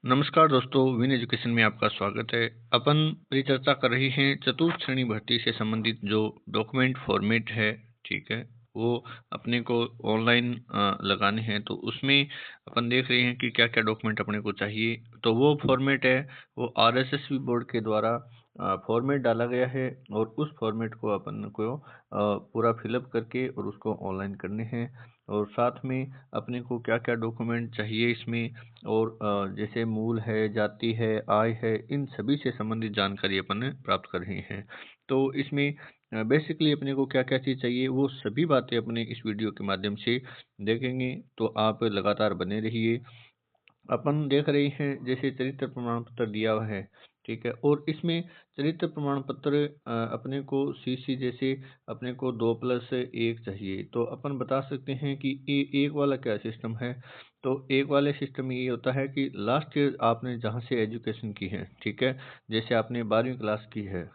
नमस्कार दोस्तों, win education में आपका स्वागत है। अपन परिचर्चा कर रही हैं चतुर्थ श्रेणी भर्ती से संबंधित जो डॉक्यूमेंट फॉर्मेट है, ठीक है, वो अपने को ऑनलाइन लगाने हैं। तो उसमें अपन देख रहे हैं कि क्या क्या डॉक्यूमेंट अपने को चाहिए। तो वो फॉर्मेट है, वो आरएसएसबी बोर्ड के द्वारा फॉर्मेट डाला गया है और उस फॉर्मेट को अपन को पूरा फिलअप करके और उसको ऑनलाइन करने हैं। और साथ में अपने को क्या क्या डॉक्यूमेंट चाहिए इसमें, और जैसे मूल है, जाति है, आय है, इन सभी से संबंधित जानकारी अपन प्राप्त कर रहे हैं। तो इसमें बेसिकली अपने को क्या क्या चीज़ चाहिए, वो सभी बातें अपने इस वीडियो के माध्यम से देखेंगे। तो आप लगातार बने रहिए। अपन देख रहे हैं जैसे चरित्र प्रमाण पत्र दिया हुआ है, ठीक है, और इसमें चरित्र प्रमाण पत्र अपने को सीसी जैसे अपने को 2+1 चाहिए। तो अपन बता सकते हैं कि एक वाला क्या सिस्टम है। तो एक वाले सिस्टम में ये होता है कि लास्ट ईयर आपने जहाँ से एजुकेशन की है, ठीक है, जैसे आपने 12वीं क्लास की है,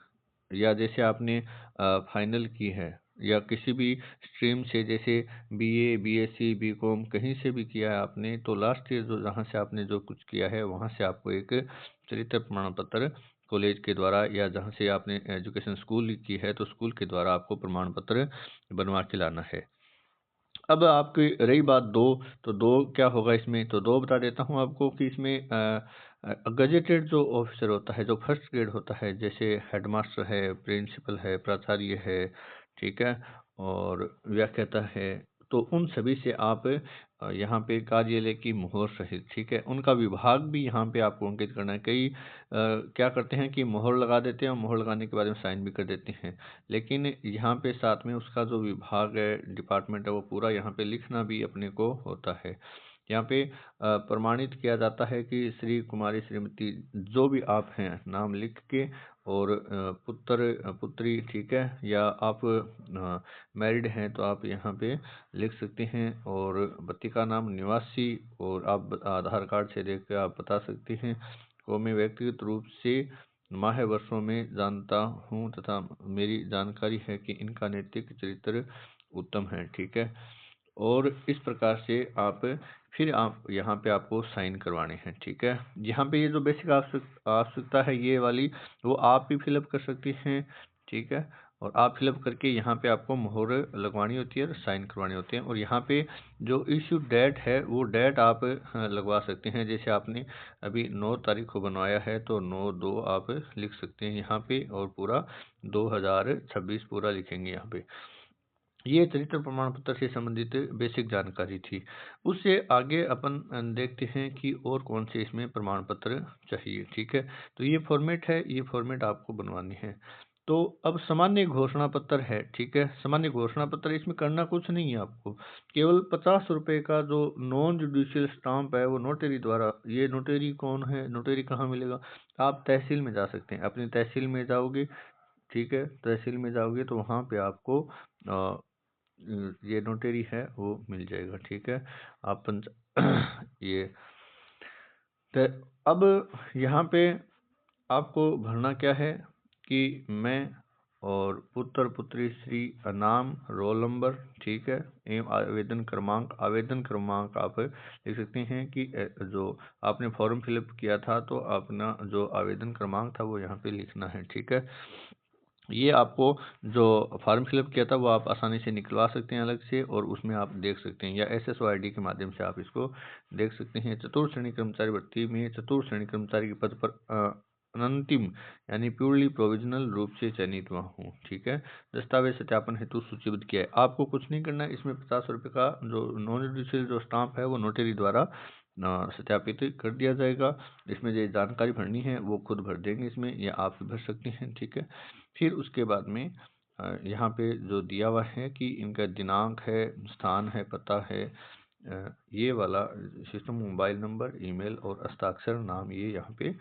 या जैसे आपने फाइनल की है, या किसी भी स्ट्रीम से जैसे बीए, बीएससी, बीकॉम कहीं से भी किया है आपने, तो लास्ट ईयर जो जहाँ से आपने जो कुछ किया है वहाँ से आपको एक चरित्र प्रमाण पत्र कॉलेज के द्वारा, या जहाँ से आपने एजुकेशन स्कूल की है तो स्कूल के द्वारा आपको प्रमाण पत्र बनवा के लाना है। अब आपकी रही बात दो, तो दो क्या होगा इसमें, तो दो बता देता हूँ आपको कि इसमें गजेटेड जो ऑफिसर होता है, जो फर्स्ट ग्रेड होता है, जैसे हेडमास्टर है, प्रिंसिपल है, प्राचार्य है, ठीक है, और व्याख्याता है, तो उन सभी से आप यहाँ पे कार्यालय की मोहर सहित, ठीक है, उनका विभाग भी यहाँ पे आपको अंकित करना है। कई क्या करते हैं कि मोहर लगा देते हैं और मोहर लगाने के बाद में साइन भी कर देते हैं, लेकिन यहाँ पे साथ में उसका जो विभाग है, डिपार्टमेंट है, वो पूरा यहाँ पे लिखना भी अपने को होता है। यहाँ पे प्रमाणित किया जाता है कि श्री कुमारी, श्रीमती, जो भी आप हैं, नाम लिख के, और पुत्र, पुत्री, ठीक है, या आप मैरिड हैं तो आप यहाँ पे लिख सकते हैं, और पति का नाम, निवासी, और आप आधार कार्ड से देख के आप बता सकते हैं को मैं व्यक्तिगत रूप से माह वर्षों में जानता हूँ तथा मेरी जानकारी है कि इनका नैतिक चरित्र उत्तम है, ठीक है। और इस प्रकार से आप फिर आप यहाँ पे आपको साइन करवाने हैं, ठीक है। यहाँ पे ये जो बेसिक आवश्यकता है ये वाली, वो आप भी फिलअप कर सकती हैं, ठीक है। और आप फिलअप करके यहाँ पे आपको मोहर लगवानी होती है और साइन करवानी होती है। और यहाँ पे जो इशू डेट है वो डेट आप लगवा सकते हैं। जैसे आपने अभी 9 तारीख को बनवाया है तो 9/2 आप लिख सकते हैं यहाँ पे, और पूरा 2026 पूरा लिखेंगे यहाँ पे। ये चरित्र प्रमाण पत्र से संबंधित बेसिक जानकारी थी। उससे आगे अपन देखते हैं कि और कौन से इसमें प्रमाण पत्र चाहिए, ठीक है। तो ये फॉर्मेट है, ये फॉर्मेट आपको बनवानी है। तो अब सामान्य घोषणा पत्र है, ठीक है। सामान्य घोषणा पत्र, इसमें करना कुछ नहीं है आपको, केवल 50 रुपये का जो नॉन जुडिशियल स्टाम्प है वो नोटरी द्वारा, ये नोटरी कौन है, नोटरी कहाँ मिलेगा, आप तहसील में जा सकते हैं। अपनी तहसील में जाओगे, ठीक है, तहसील में जाओगे तो वहाँ पे आपको ये नोटरी है वो मिल जाएगा, ठीक है। आप ये तो अब यहाँ पे आपको भरना क्या है कि मैं और पुत्र, पुत्री, श्री, नाम, रोल नंबर, ठीक है, एवं आवेदन क्रमांक आप लिख सकते हैं कि जो आपने फॉर्म फिलअप किया था तो अपना जो आवेदन क्रमांक था वो यहाँ पे लिखना है, ठीक है। ये आपको जो फॉर्म फिलअप किया था वो आप आसानी से निकलवा सकते हैं अलग से, और उसमें आप देख सकते हैं, या SSO ID के माध्यम से आप इसको देख सकते हैं। चतुर्थ श्रेणी कर्मचारी भर्ती में चतुर्थ श्रेणी कर्मचारी के पद पर अनंतिम यानी प्योरली प्रोविजनल रूप से चयनित हुआ हूँ, ठीक है। दस्तावेज सत्यापन हेतु सूचीबद्ध किया है। आपको कुछ नहीं करना है, इसमें 50 रुपये का जो नॉन जुडिशियल जो स्टाम्प है वो नोटरी द्वारा सत्यापित कर दिया जाएगा। इसमें जो जानकारी भरनी है वो खुद भर देंगे इसमें, या आप भी भर सकते हैं, ठीक है। फिर उसके बाद में यहाँ पे जो दिया हुआ है कि इनका दिनांक है, स्थान है, पता है, ये वाला सिस्टम, मोबाइल नंबर, ईमेल और हस्ताक्षर नाम, ये यहाँ पे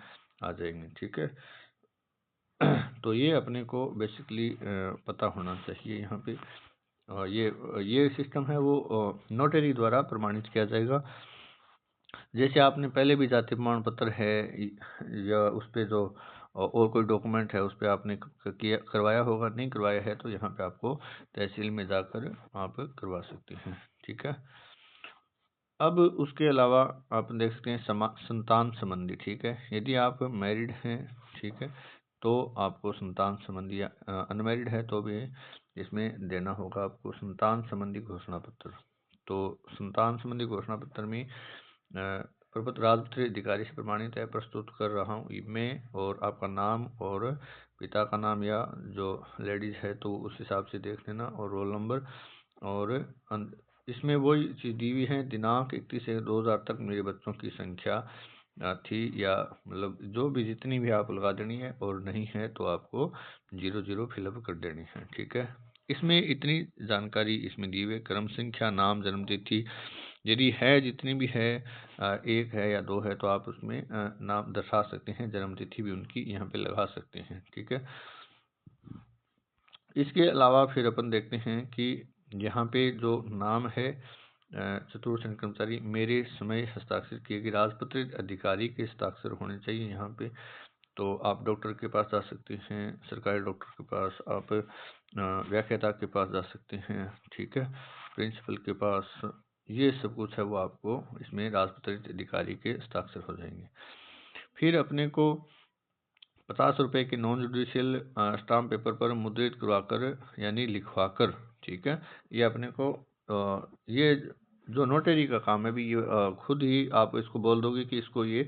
आ जाएंगे, ठीक है। तो ये अपने को बेसिकली पता होना चाहिए यहाँ पे। ये सिस्टम है वो नोटरी द्वारा प्रमाणित किया जाएगा। जैसे आपने पहले भी जाति प्रमाण पत्र है या उस पे जो और कोई डॉक्यूमेंट है उस पे आपने किया करवाया होगा, नहीं करवाया है तो यहाँ पे आपको तहसील में जाकर आप करवा सकते हैं, ठीक है। अब उसके अलावा आप देख सकते हैं संतान संबंधी, ठीक है। यदि आप मैरिड हैं, ठीक है, तो आपको संतान संबंधी, अनमैरिड है तो भी इसमें देना होगा आपको संतान संबंधी घोषणा पत्र। तो संतान संबंधी घोषणा पत्र में प्रपत्र राजपत्रित अधिकारी से प्रमाणित है, प्रस्तुत कर रहा हूँ मैं, और आपका नाम और पिता का नाम, या जो लेडीज है तो उस हिसाब से देख लेना, और रोल नंबर, और इसमें वही चीज़ दी हुई है, दिनांक 31/1/2000 तक मेरे बच्चों की संख्या थी, या मतलब जो भी जितनी भी आप लगा देनी है, और नहीं है तो आपको 00 फिलअप कर देनी है, ठीक है। इसमें इतनी जानकारी इसमें दी हुई है, क्रम संख्या, नाम, जन्म तिथि, यदि है जितनी भी है, एक है या दो है तो आप उसमें नाम दर्शा सकते हैं, जन्म तिथि भी उनकी यहाँ पे लगा सकते हैं, ठीक है। इसके अलावा फिर अपन देखते हैं कि यहाँ पे जो नाम है, चतुर्थ श्रेणी कर्मचारी, मेरे समय हस्ताक्षर किए गए राजपत्रित अधिकारी के हस्ताक्षर होने चाहिए यहाँ पे। तो आप डॉक्टर के पास जा सकते हैं, सरकारी डॉक्टर के पास, आप व्याख्याता के पास जा सकते हैं, ठीक है, प्रिंसिपल के पास, ये सब कुछ है वो आपको इसमें राजपत्रित अधिकारी के हस्ताक्षर हो जाएंगे। फिर अपने को 50 रुपए के नॉन जुडिशियल स्टाम्प पेपर पर मुद्रित करवाकर, यानी लिखवाकर, ठीक है, ये अपने को ये जो नोटरी का काम है भी, ये खुद ही आप इसको बोल दोगे कि इसको ये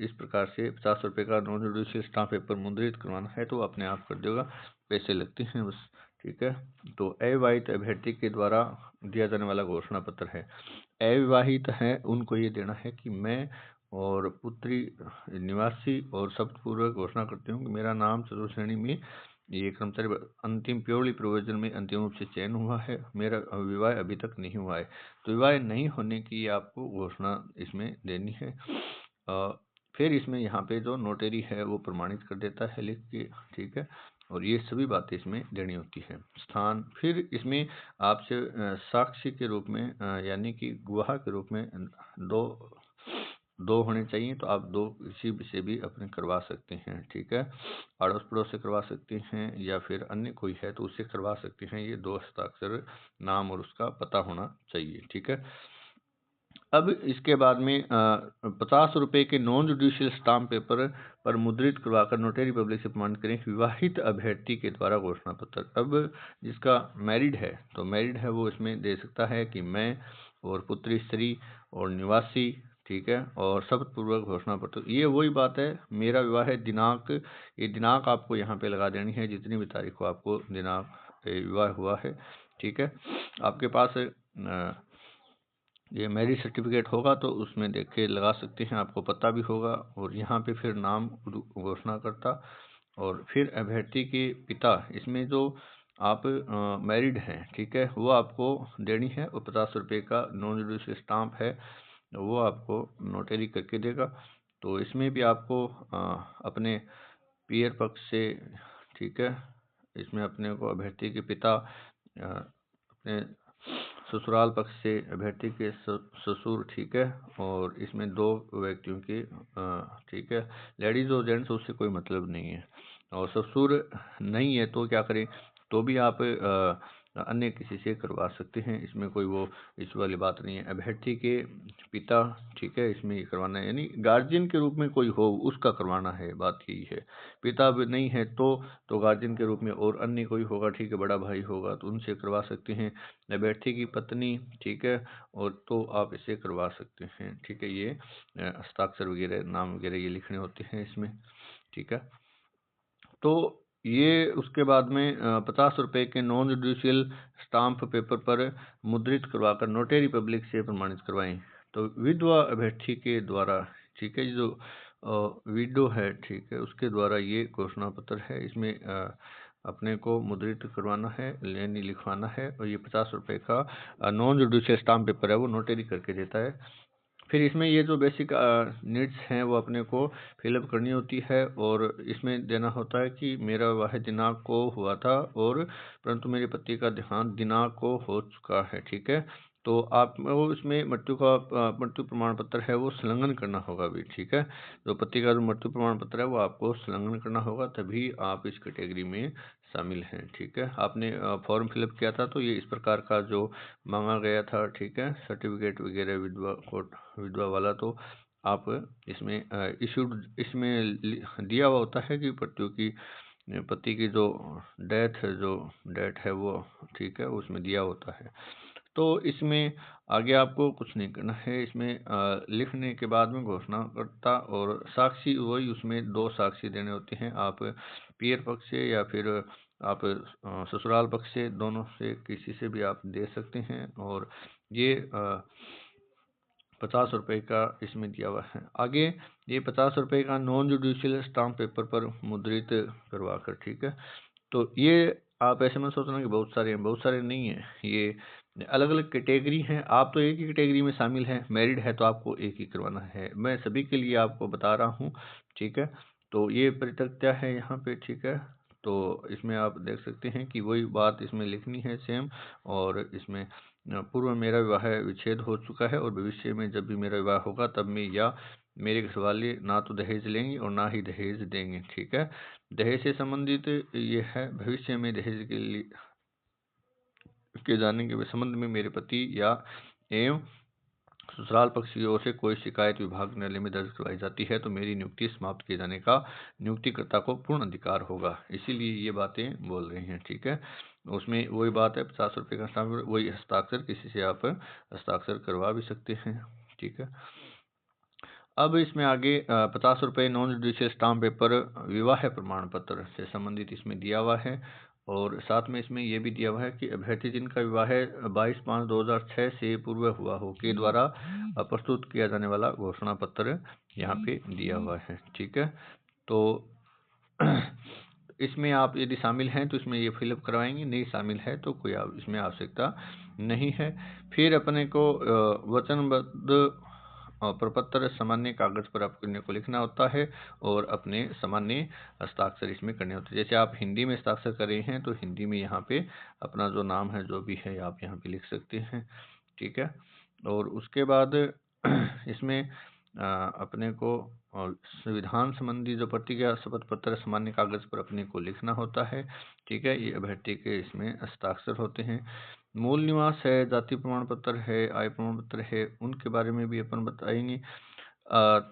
इस प्रकार से 50 रुपए का नॉन जुडिशियल स्टाम्प पेपर मुद्रित करवाना है, तो अपने आप कर देगा, पैसे लगते हैं बस, ठीक है। तो अविवाहित अभ्यर्थी के द्वारा दिया जाने वाला घोषणा पत्र है, अविवाहित है उनको ये देना है कि मैं और पुत्री निवासी और शब्दपूर्वक घोषणा करती हूँ कि मेरा नाम चतुर्थ श्रेणी में ये कर्मचारी अंतिम प्योरली प्रोविजन में अंतिम रूप से चयन हुआ है, मेरा विवाह अभी तक नहीं हुआ है। तो विवाह नहीं होने की आपको घोषणा इसमें देनी है। फिर इसमें यहाँ पे जो नोटरी है वो प्रमाणित कर देता है लिख के, ठीक है, और ये सभी बातें इसमें देनी होती है। स्थान, फिर इसमें आपसे साक्षी के रूप में, यानी कि गवाह के रूप में दो दो होने चाहिए, तो आप दो किसी भी से भी अपने करवा सकते हैं, ठीक है। अड़ोस पड़ोस से करवा सकते हैं, या फिर अन्य कोई है तो उससे करवा सकते हैं। ये दो हस्ताक्षर, नाम और उसका पता होना चाहिए, ठीक है। अब इसके बाद में 50 रुपए के नॉन जुडिशियल स्टाम्प पेपर पर मुद्रित करवाकर नोटरी पब्लिक से प्रमाणित करें विवाहित अभ्यर्थी के द्वारा घोषणा पत्र। अब जिसका मैरिड है तो मैरिड है वो इसमें दे सकता है कि मैं और पुत्री स्त्री और निवासी, ठीक है, और शब्दपूर्वक घोषणा पत्र। ये वही बात है, मेरा विवाह है, दिनांक, ये दिनांक आपको यहाँ पे लगा देनी है, जितनी भी तारीख को आपको दिनांक विवाह हुआ है, ठीक है। आपके पास ये मैरिज सर्टिफिकेट होगा तो उसमें देख के लगा सकते हैं, आपको पता भी होगा, और यहाँ पे फिर नाम घोषणा करता, और फिर अभ्यर्थी के पिता, इसमें जो आप मैरिड हैं, ठीक है, वो आपको देनी है, और 50 रुपये का नॉन जुडिशियल स्टाम्प है वो आपको नोटरी करके देगा। तो इसमें भी आपको अपने पीयर पक्ष से, ठीक है, इसमें अपने को अभ्यर्थी के पिता, अपने ससुराल पक्ष से अभ्यर्थी के ससुर, ठीक है, और इसमें दो व्यक्तियों के, ठीक है, लेडीज और जेंट्स उससे कोई मतलब नहीं है। और ससुर नहीं है तो क्या करें, तो भी आप अन्य किसी से करवा सकते हैं, इसमें कोई वो इस वाली बात नहीं है। अभ्यर्थी के पिता, ठीक है, इसमें ये करवाना है, यानी गार्जियन के रूप में कोई हो उसका करवाना है, बात यही है। पिता भी नहीं है तो गार्जियन के रूप में और अन्य कोई होगा, ठीक है, बड़ा भाई होगा तो उनसे करवा सकते हैं। अभ्यर्थी की पत्नी, ठीक है, और तो आप इसे करवा सकते हैं, ठीक है। ये हस्ताक्षर वगैरह, नाम वगैरह ये लिखने होते हैं इसमें, ठीक है। तो ये उसके बाद में 50 रुपए के नॉन जुडिशियल स्टाम्प पेपर पर मुद्रित करवाकर नोटरी पब्लिक से प्रमाणित करवाएं। तो विधवा अभ्यर्थी के द्वारा, ठीक है, जो विडो है, ठीक है, उसके द्वारा ये घोषणा पत्र है, इसमें अपने को मुद्रित करवाना है, यानी लिखवाना है, और ये 50 रुपए का नॉन जुडिशियल स्टाम्प पेपर है वो नोटरी करके देता है। फिर इसमें ये जो बेसिक नीड्स हैं वो अपने को फिलअप करनी होती है, और इसमें देना होता है कि मेरा विवाह दिनांक को हुआ था, और परंतु मेरे पति का देहांत दिनांक को हो चुका है, ठीक है। तो आप वो इसमें मृत्यु प्रमाण पत्र है वो संलग्न करना होगा भी, ठीक है। तो पति का जो मृत्यु प्रमाण पत्र है वो आपको संलग्न करना होगा, तभी आप इस कैटेगरी में शामिल हैं। ठीक है, आपने फॉर्म फिलअप किया था तो ये इस प्रकार का जो मांगा गया था। ठीक है, सर्टिफिकेट वगैरह विधवा कोट विधवा वाला, तो आप इसमें इशूड इसमें दिया हुआ होता है कि पति की जो डेट है वो, ठीक है, उसमें दिया होता है। तो इसमें आगे आपको कुछ नहीं करना है। इसमें लिखने के बाद में घोषणाकर्ता और साक्षी, वही उसमें 2 साक्षी देने होते हैं। आप पीयर पक्ष से या फिर आप ससुराल पक्ष से, दोनों से किसी से भी आप दे सकते हैं। और ये 50 रुपये का इसमें दिया हुआ है। आगे ये 50 रुपये का नॉन जुडिशियल स्टाम्प पेपर पर मुद्रित करवा कर। ठीक है, तो ये आप ऐसे में सोचना कि बहुत सारे हैं, बहुत सारे नहीं हैं। ये अलग अलग कैटेगरी हैं। आप तो एक ही कैटेगरी में शामिल हैं, मैरिड है तो आपको एक ही करवाना है। मैं सभी के लिए आपको बता रहा हूँ। ठीक है, तो ये परितक्त्या है यहाँ पे। ठीक है, तो इसमें आप देख सकते हैं कि वही बात इसमें लिखनी है सेम। और इसमें पूर्व मेरा विवाह विच्छेद हो चुका है और भविष्य में जब भी मेरा विवाह होगा तब मैं या मेरे घर वाले ना तो दहेज लेंगे और ना ही दहेज देंगे। ठीक है, दहेज से संबंधित ये है। भविष्य में दहेज के जाने के संबंध में मेरे पति या एवं ससुराल पक्ष की ओर से कोई शिकायत विभाग न्यायालय में दर्ज करवाई जाती है तो मेरी नियुक्ति समाप्त किए जाने का नियुक्तिकर्ता को पूर्ण अधिकार होगा। इसीलिए ये बातें बोल रही हैं। ठीक है, उसमें वही बात है, 50 रुपये का स्टाम्प, वही हस्ताक्षर, किसी से आप हस्ताक्षर करवा भी सकते हैं। ठीक है, अब इसमें आगे 50 रुपये नॉन जुडिशियल स्टाम्प पेपर विवाह प्रमाण पत्र से संबंधित इसमें दिया हुआ है। और साथ में इसमें यह भी दिया हुआ है कि अभ्यर्थी जिनका विवाह 22/5/2006 से पूर्व हुआ हो के द्वारा प्रस्तुत किया जाने वाला घोषणा पत्र यहाँ पे दिया हुआ है। ठीक है, तो इसमें आप यदि शामिल हैं तो इसमें ये फिलअप करवाएंगे, नहीं शामिल है तो कोई इसमें आवश्यकता नहीं है। फिर अपने को वचनबद्ध प्रपत्र सामान्य कागज पर आपको लिखना होता है और अपने सामान्य हस्ताक्षर इसमें करने होते हैं। जैसे आप हिंदी में हस्ताक्षर कर रहे हैं तो हिंदी में यहाँ पे अपना जो नाम है जो भी है आप यहाँ पे लिख सकते हैं। ठीक है, और उसके बाद इसमें अपने को संविधान संबंधी जो प्रतिज्ञा शपथ पत्र सामान्य कागज पर अपने को लिखना होता है। ठीक है, ये अभ्यर्थी के इसमें हस्ताक्षर होते हैं। मूल निवास है, जाति प्रमाण पत्र है, आय प्रमाण पत्र है, उनके बारे में भी अपन बताएंगे।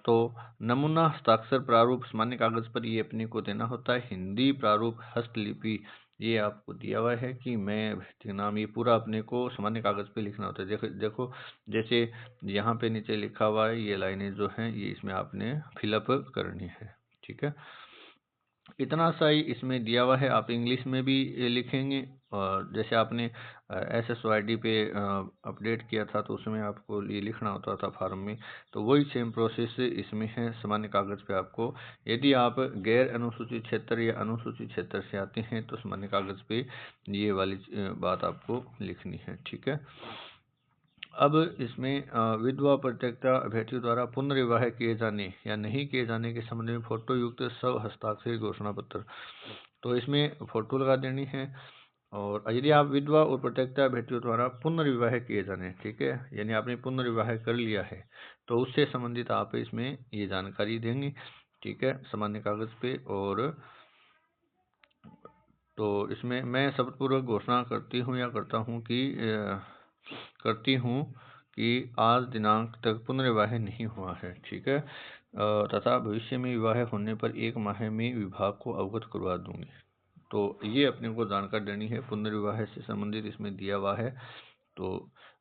तो नमूना हस्ताक्षर प्रारूप सामान्य कागज पर ये अपने को देना होता है। हिंदी प्रारूप हस्तलिपि ये आपको दिया हुआ है कि मैं अभ्यर्थी का नाम, ये पूरा अपने को सामान्य कागज पे लिखना होता है। देखो जैसे यहाँ पे नीचे लिखा हुआ है, ये लाइनें जो हैं ये इसमें आपने फिलअप करनी है। ठीक है, इतना सा ही इसमें दिया हुआ है। आप इंग्लिश में भी लिखेंगे। और जैसे आपने SSYD पे अपडेट किया था तो उसमें आपको ये लिखना होता था फॉर्म में, तो वही सेम प्रोसेस इसमें है। सामान्य कागज पे आपको, यदि आप गैर अनुसूचित क्षेत्र या अनुसूचित क्षेत्र से आते हैं तो सामान्य कागज पे ये वाली बात आपको लिखनी है। ठीक है, अब इसमें विधवा परित्यक्ता अभ्यर्थियों द्वारा पुनर्विवाह किए जाने या नहीं किए जाने के संबंध में फोटो युक्त स्व हस्ताक्षरित घोषणा पत्र, तो इसमें फोटो लगा देनी है। और यदि आप विधवा और परित्यक्ता अभ्यर्थियों द्वारा पुनर्विवाह किए जाने, ठीक है, यानी आपने पुनर्विवाह कर लिया है तो उससे संबंधित आप इसमें ये जानकारी देंगे। ठीक है, सामान्य कागज पे। और तो इसमें मैं शपथपूर्वक घोषणा करती हूँ या करती हूँ कि आज दिनांक तक पुनर्विवाह नहीं हुआ है। ठीक है, तथा भविष्य में विवाह होने पर 1 माह में विभाग को अवगत करवा दूंगी। तो ये अपने को जानकारी देनी है, पुनर्विवाह से संबंधित इसमें दिया हुआ है। तो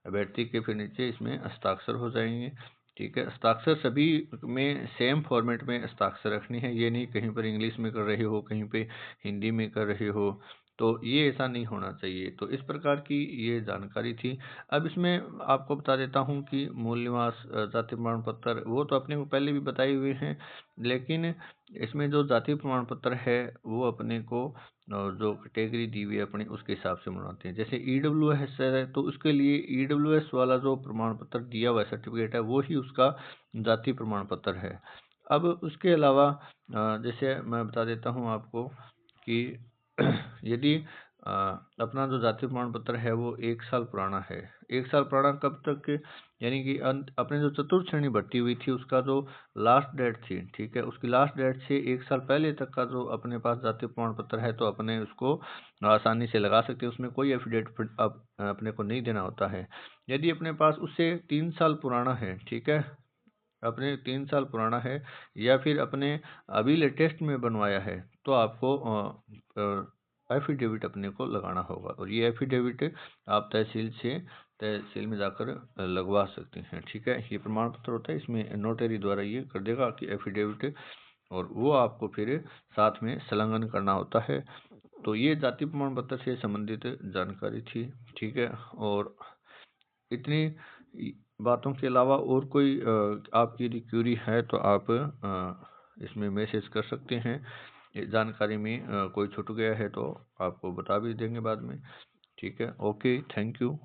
अभ्यर्थी के फिर नीचे इसमें हस्ताक्षर हो जाएंगे। ठीक है, हस्ताक्षर सभी में सेम फॉर्मेट में हस्ताक्षर रखनी है। ये नहीं कहीं पर इंग्लिश में कर रहे हो, कहीं पे हिंदी में कर रहे हो, तो ये ऐसा नहीं होना चाहिए। तो इस प्रकार की ये जानकारी थी। अब इसमें आपको बता देता हूँ कि मूल निवास, जाति प्रमाण पत्र, वो तो अपने को पहले भी बताए हुए हैं। लेकिन इसमें जो जाति प्रमाण पत्र है वो अपने को जो कैटेगरी दी हुई है अपनी उसके हिसाब से बनवाते हैं। जैसे EWS है तो उसके लिए EWS वाला जो प्रमाण पत्र दिया हुआ सर्टिफिकेट है वो ही उसका जाति प्रमाण पत्र है। अब उसके अलावा जैसे मैं बता देता हूँ आपको कि यदि अपना जो जाति प्रमाण पत्र है वो 1 साल पुराना है। 1 साल पुराना कब तक, यानी कि अपने जो चतुर्थ श्रेणी भर्ती हुई थी उसका जो लास्ट डेट थी, ठीक है, उसकी लास्ट डेट से 1 साल पहले तक का जो अपने पास जाति प्रमाण पत्र है तो अपने उसको आसानी से लगा सकते हैं। उसमें कोई एफिडेविट अपने को नहीं देना होता है। यदि अपने पास उससे 3 साल पुराना है, ठीक है, अपने 3 साल पुराना है या फिर अपने अभी लेटेस्ट में बनवाया है, तो आपको एफिडेविट अपने को लगाना होगा। और ये एफिडेविट आप तहसील में जाकर लगवा सकते हैं, ठीक है। ये प्रमाण पत्र होता है, इसमें नोटरी द्वारा ये कर देगा कि एफिडेविट, और वो आपको फिर साथ में संलग्न करना होता है। तो ये जाति प्रमाण पत्र से संबंधित जानकारी थी, ठीक है। और इतनी बातों के अलावा और कोई आपकी यदि क्यूरी है तो आप इसमें मैसेज कर सकते हैं। ये जानकारी में कोई छूट गया है तो आपको बता भी देंगे बाद में, ठीक है। Okay, thank you.